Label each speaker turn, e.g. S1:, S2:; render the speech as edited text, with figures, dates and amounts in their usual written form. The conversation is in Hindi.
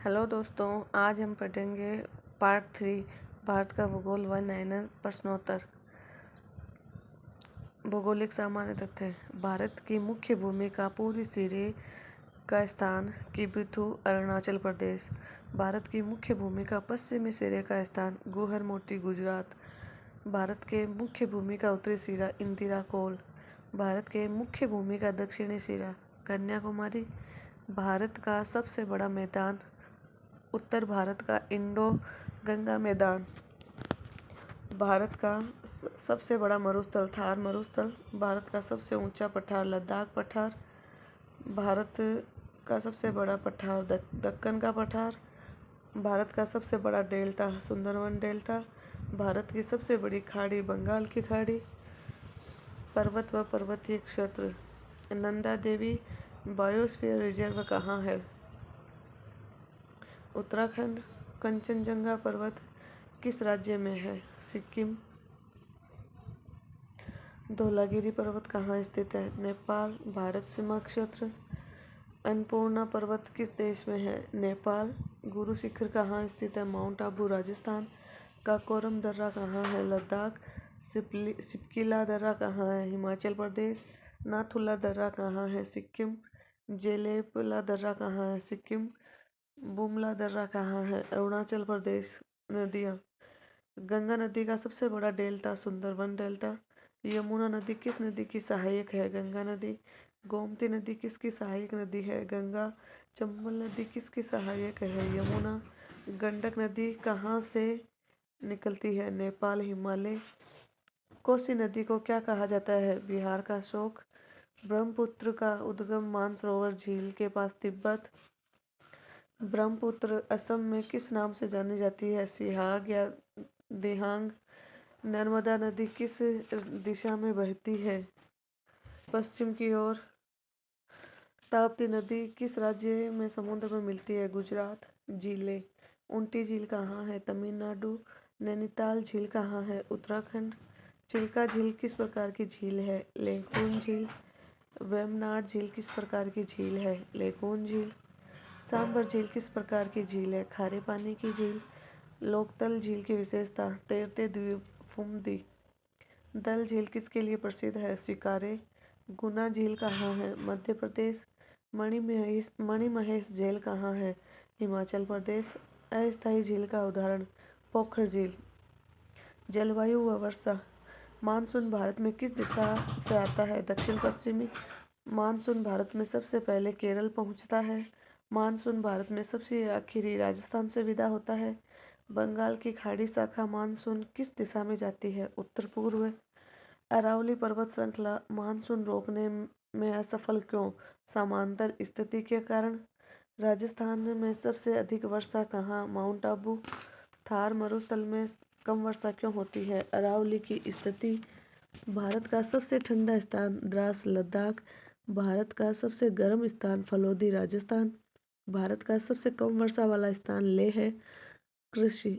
S1: हेलो दोस्तों, आज हम पढ़ेंगे पार्ट 3 भारत का भूगोल व नयनर प्रश्नोत्तर। भौगोलिक सामान्य तथ्य। भारत की मुख्य भूमि का पूर्वी सिरे का स्थान किबुथु अरुणाचल प्रदेश। भारत की मुख्य भूमि का पश्चिमी सिरे का स्थान गुहर-मोटी गुजरात। भारत के मुख्य भूमि का उत्तरी सिरा इंदिरा कोल। भारत के मुख्य भूमि का दक्षिणी सिरा कन्याकुमारी। भारत का सबसे बड़ा मैदान उत्तर भारत का इंडो गंगा मैदान। भारत का सबसे बड़ा मरुस्थल थार मरुस्थल। भारत का सबसे ऊंचा पठार लद्दाख पठार। भारत का सबसे बड़ा पठार दक्कन का पठार। भारत का सबसे बड़ा डेल्टा सुंदरवन डेल्टा। भारत की सबसे बड़ी खाड़ी बंगाल की खाड़ी। पर्वत व पर्वतीय क्षेत्र। नंदा देवी बायोस्फीयर रिजर्व कहाँ है? उत्तराखंड। कंचनजंगा पर्वत किस राज्य में है? सिक्किम। धौलागिरी पर्वत कहाँ स्थित है? नेपाल। भारत सीमा क्षेत्र। अन्नपूर्णा पर्वत किस देश में है? नेपाल। गुरु शिखर कहाँ स्थित है? माउंट आबू राजस्थान। काकोरम दर्रा कहाँ है? लद्दाख। सिपकिला दर्रा कहाँ है? हिमाचल प्रदेश। नाथुला दर्रा कहाँ है? सिक्किम। जेलेपला दर्रा कहाँ है? सिक्किम। बुमला दर्रा कहाँ है? अरुणाचल प्रदेश। नदियाँ। गंगा नदी का सबसे बड़ा डेल्टा सुंदरवन डेल्टा। यमुना नदी किस नदी की सहायक है? गंगा नदी। गोमती नदी किसकी सहायक नदी है? गंगा। चंबल नदी किसकी सहायक है? यमुना। गंडक नदी कहाँ से निकलती है? नेपाल हिमालय। कोसी नदी को क्या कहा जाता है? बिहार का शोक। ब्रह्मपुत्र का उद्गम मानसरोवर झील के पास तिब्बत। ब्रह्मपुत्र असम में किस नाम से जानी जाती है? सिहाग या दिहांग। नर्मदा नदी किस दिशा में बहती है? पश्चिम की ओर। ताप्ती नदी किस राज्य में समुद्र में मिलती है? गुजरात। झीलें। उल्टी झील कहाँ है? तमिलनाडु। नैनीताल झील कहाँ है? उत्तराखंड। चिल्का झील किस प्रकार की झील है? लेकून झील। वेम्बनाड झील किस प्रकार की झील है? लेकून झील। सांबर झील किस प्रकार की झील है? खारे पानी की झील। लोकतल झील की विशेषता तैरते द्वीप फुमदी। दल झील किसके लिए प्रसिद्ध है? शिकारे। गुना झील कहाँ है? मध्य प्रदेश। मणिमहेश झील कहाँ है? हिमाचल प्रदेश। अस्थायी झील का उदाहरण पोखर झील। जलवायु व वर्षा। मानसून भारत में किस दिशा से आता है? दक्षिण पश्चिमी। मानसून भारत में सबसे पहले केरल पहुंचता है। मानसून भारत में सबसे आखिरी राजस्थान से विदा होता है। बंगाल की खाड़ी शाखा मानसून किस दिशा में जाती है? उत्तर पूर्व। अरावली पर्वत श्रृंखला मानसून रोकने में असफल क्यों? समांतर स्थिति के कारण। राजस्थान में सबसे अधिक वर्षा कहाँ? माउंट आबू। थार मरुस्थल में कम वर्षा क्यों होती है? अरावली की स्थिति। भारत का सबसे ठंडा स्थान द्रास लद्दाख। भारत का सबसे गर्म स्थान फलोदी राजस्थान। भारत का सबसे कम वर्षा वाला स्थान लेह है। कृषि।